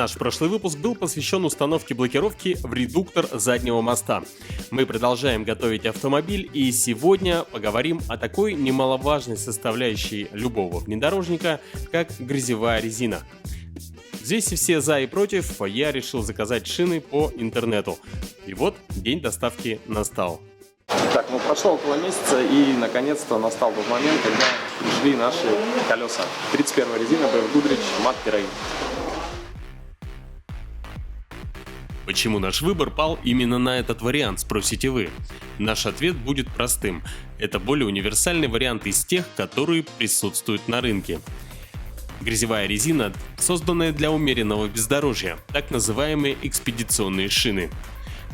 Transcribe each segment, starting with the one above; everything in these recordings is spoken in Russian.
Наш прошлый выпуск был посвящен установке блокировки в редуктор заднего моста. Мы продолжаем готовить автомобиль, и сегодня поговорим о такой немаловажной составляющей любого внедорожника, как грязевая резина. Здесь и все за и против, я решил заказать шины по интернету. И вот день доставки настал. Так, прошло около месяца, и наконец-то настал тот момент, когда пришли наши колеса. 31-я резина BF Goodrich Matte Terrain. Почему наш выбор пал именно на этот вариант, спросите вы? Наш ответ будет простым. Это более универсальный вариант из тех, которые присутствуют на рынке. Грязевая резина, созданная для умеренного бездорожья, так называемые экспедиционные шины.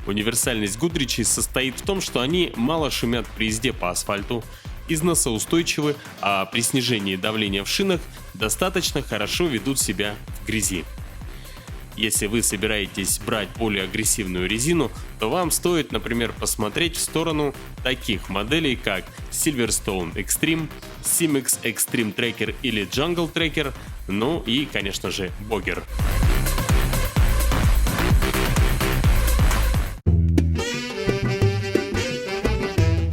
Универсальность Goodrich состоит в том, что они мало шумят при езде по асфальту, износоустойчивы, а при снижении давления в шинах достаточно хорошо ведут себя в грязи. Если вы собираетесь брать более агрессивную резину, то вам стоит, например, посмотреть в сторону таких моделей, как Silverstone Extreme, Simex Extreme Tracker или Jungle Tracker, ну и, конечно же, Bogger.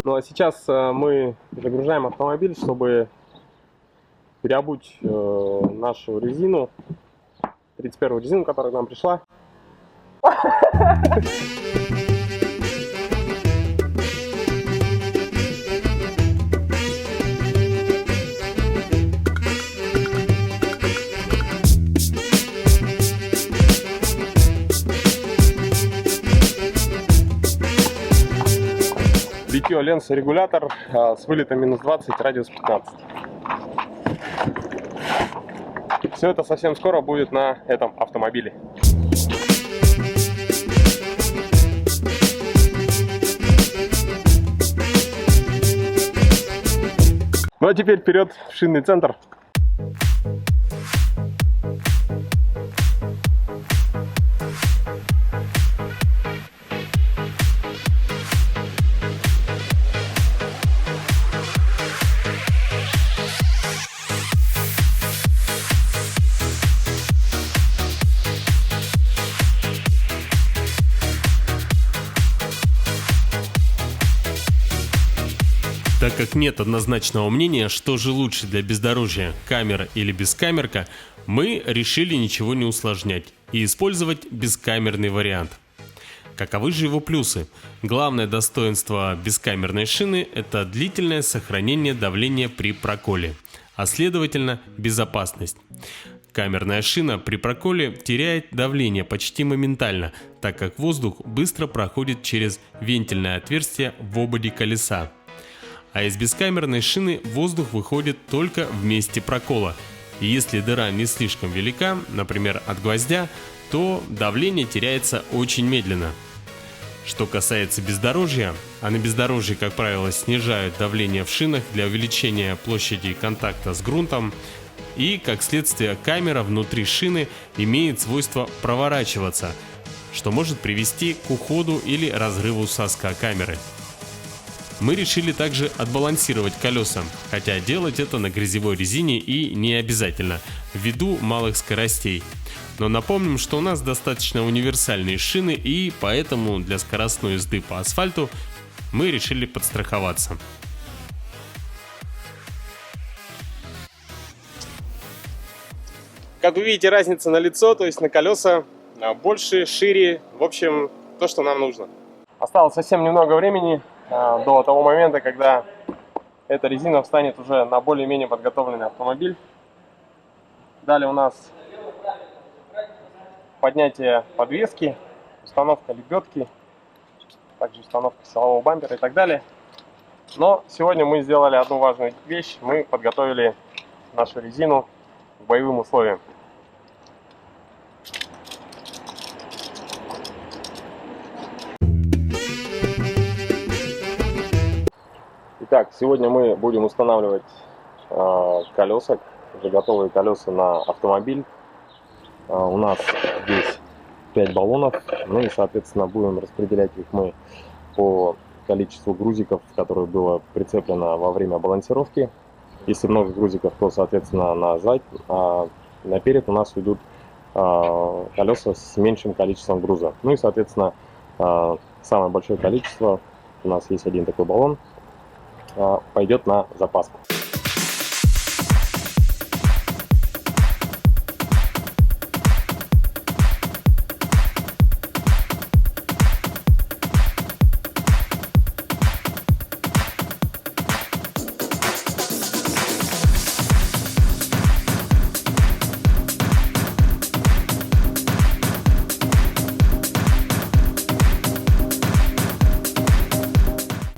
Ну а сейчас мы загружаем автомобиль, чтобы переобуть нашу резину, 31-ю резину, которая к нам пришла. Литье ленса регулятор с вылетом минус 20, радиус 15. Все это совсем скоро будет на этом автомобиле. Ну а теперь вперед в шинный центр. Так как нет однозначного мнения, что же лучше для бездорожья, камера или бескамерка, мы решили ничего не усложнять и использовать бескамерный вариант. Каковы же его плюсы? Главное достоинство бескамерной шины – это длительное сохранение давления при проколе, а следовательно безопасность. Камерная шина при проколе теряет давление почти моментально, так как воздух быстро проходит через вентильное отверстие в ободе колеса. А из бескамерной шины воздух выходит только в месте прокола. И если дыра не слишком велика, например от гвоздя, то давление теряется очень медленно. Что касается бездорожья, а на бездорожье, как правило, снижают давление в шинах для увеличения площади контакта с грунтом, и, как следствие, камера внутри шины имеет свойство проворачиваться, что может привести к уходу или разрыву соска камеры. Мы решили также отбалансировать колеса, хотя делать это на грязевой резине и не обязательно, ввиду малых скоростей. Но напомним, что у нас достаточно универсальные шины, и поэтому для скоростной езды по асфальту мы решили подстраховаться. Как вы видите, разница налицо, то есть на колеса больше, шире, в общем, то, что нам нужно. Осталось совсем немного времени до того момента, когда эта резина встанет уже на более-менее подготовленный автомобиль. Далее у нас поднятие подвески, установка лебедки, также установка силового бампера и так далее. Но сегодня мы сделали одну важную вещь: мы подготовили нашу резину к боевым условиям. Итак, сегодня мы будем устанавливать колеса, уже готовые колеса на автомобиль. У нас здесь 5 баллонов, ну и, соответственно, будем распределять их мы по количеству грузиков, которое было прицеплено во время балансировки. Если много грузиков, то, соответственно, на зад, а наперед у нас идут колеса с меньшим количеством груза. Ну и, соответственно, самое большое количество, у нас есть один такой баллон, пойдет на запаску.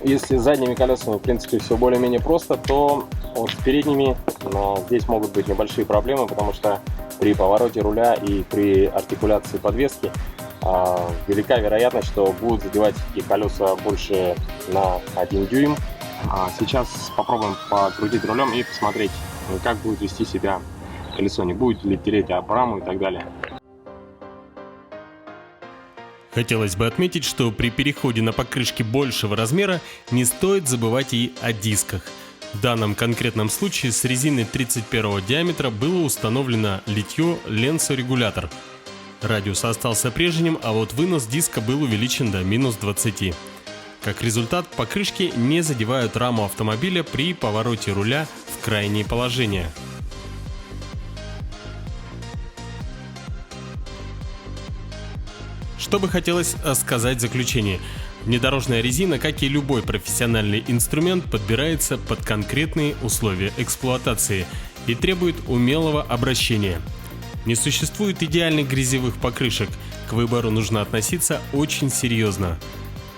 Если с задними колесами, в принципе, все более-менее просто, то вот с передними здесь могут быть небольшие проблемы, потому что при повороте руля и при артикуляции подвески велика вероятность, что будут задевать эти колеса больше на 1 дюйм. Сейчас попробуем покрутить рулем и посмотреть, как будет вести себя колесо, не будет ли тереть об раму и так далее. Хотелось бы отметить, что при переходе на покрышки большего размера не стоит забывать и о дисках. В данном конкретном случае с резиной 31 диаметра было установлено литье ленсорегулятор. Радиус остался прежним, а вот вынос диска был увеличен до минус 20. Как результат, покрышки не задевают раму автомобиля при повороте руля в крайнее положение. Что бы хотелось сказать в заключение. Внедорожная резина, как и любой профессиональный инструмент, подбирается под конкретные условия эксплуатации и требует умелого обращения. Не существует идеальных грязевых покрышек, к выбору нужно относиться очень серьезно.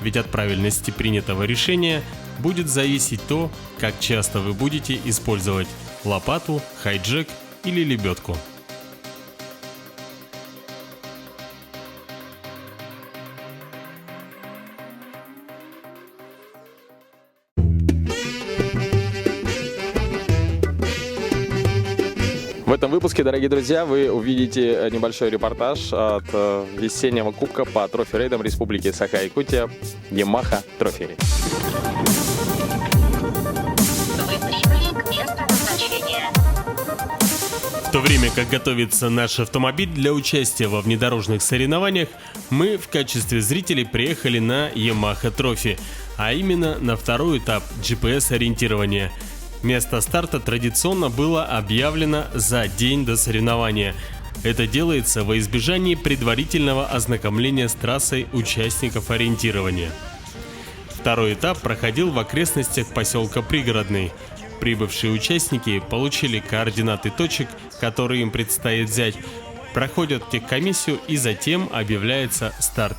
Ведь от правильности принятого решения будет зависеть то, как часто вы будете использовать лопату, хайджек или лебедку. В этом выпуске, дорогие друзья, вы увидите небольшой репортаж от весеннего кубка по трофи-рейдам Республики Саха-Якутия Yamaha Trophy Raid. Вы прибыли к месту назначения. В то время как готовится наш автомобиль для участия во внедорожных соревнованиях, мы в качестве зрителей приехали на Yamaha Trophy, а именно на второй этап GPS-ориентирования. Место старта традиционно было объявлено за день до соревнования. Это делается во избежание предварительного ознакомления с трассой участников ориентирования. Второй этап проходил в окрестностях поселка Пригородный. Прибывшие участники получили координаты точек, которые им предстоит взять, проходят техкомиссию и затем объявляется старт.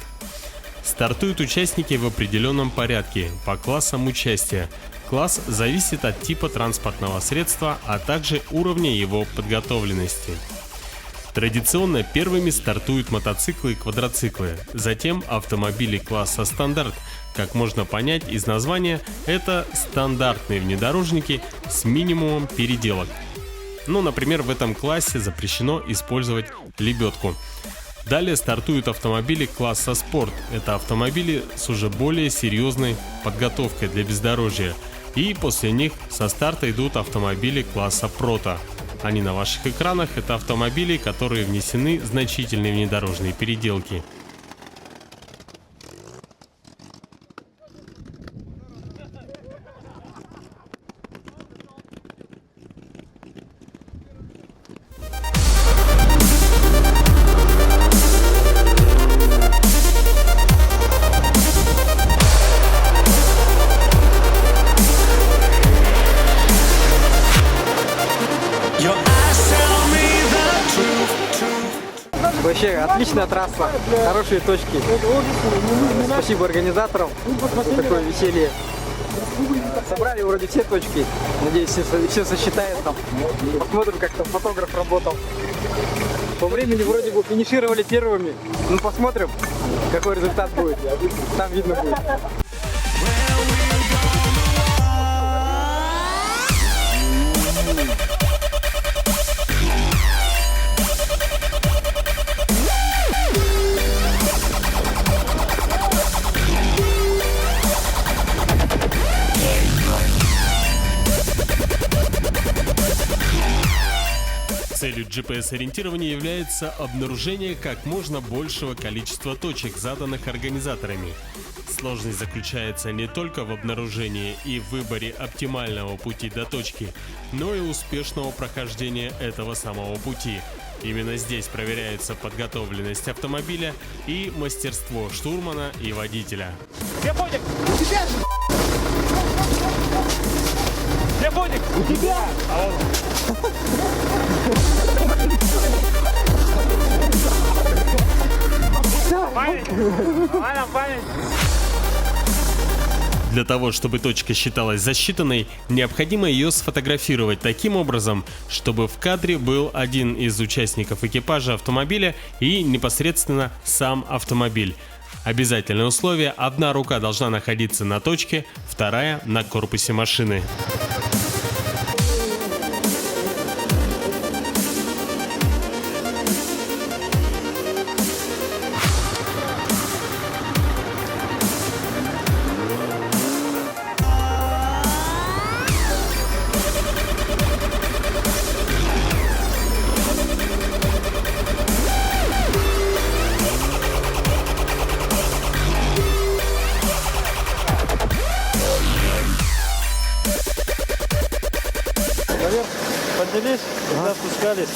Стартуют участники в определенном порядке по классам участия. Класс зависит от типа транспортного средства, а также уровня его подготовленности. Традиционно первыми стартуют мотоциклы и квадроциклы, затем автомобили класса стандарт. Как можно понять из названия, это стандартные внедорожники с минимумом переделок. Например, в этом классе запрещено использовать лебедку. Далее стартуют автомобили класса спорт. Это автомобили с уже более серьезной подготовкой для бездорожья. И после них со старта идут автомобили класса прото. Они на ваших экранах. Это автомобили, которые внесены значительные внедорожные переделки. Вообще отличная трасса, хорошие точки. Спасибо организаторам за такое веселье. Собрали вроде все точки. Надеюсь, все сосчитает там. Посмотрим, как там фотограф работал. По времени вроде бы финишировали первыми. Посмотрим, какой результат будет. Там видно будет. Целью GPS-ориентирования является обнаружение как можно большего количества точек, заданных организаторами. Сложность заключается не только в обнаружении и выборе оптимального пути до точки, но и успешного прохождения этого самого пути. Именно здесь проверяется подготовленность автомобиля и мастерство штурмана и водителя. Где Боник? У тебя же! Где Боник? У тебя! Память! Ладно, память! Для того, чтобы точка считалась засчитанной, необходимо ее сфотографировать таким образом, чтобы в кадре был один из участников экипажа автомобиля и непосредственно сам автомобиль. Обязательное условие: одна рука должна находиться на точке, вторая на корпусе машины. Наверх поднялись, когда спускались.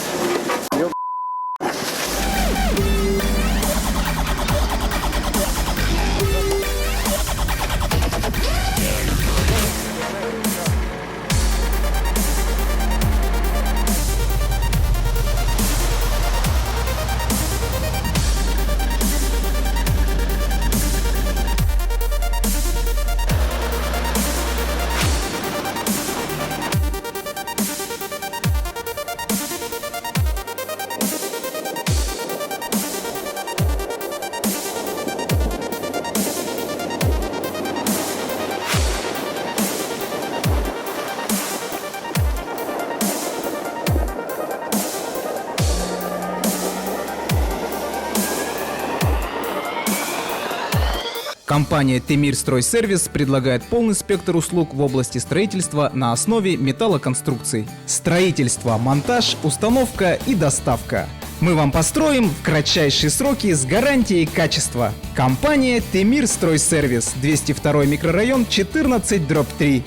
Компания Темир Стройсервис предлагает полный спектр услуг в области строительства на основе металлоконструкций. Строительство, монтаж, установка и доставка. Мы вам построим в кратчайшие сроки с гарантией качества. Компания Темир Стройсервис, 202 микрорайон, 14/3.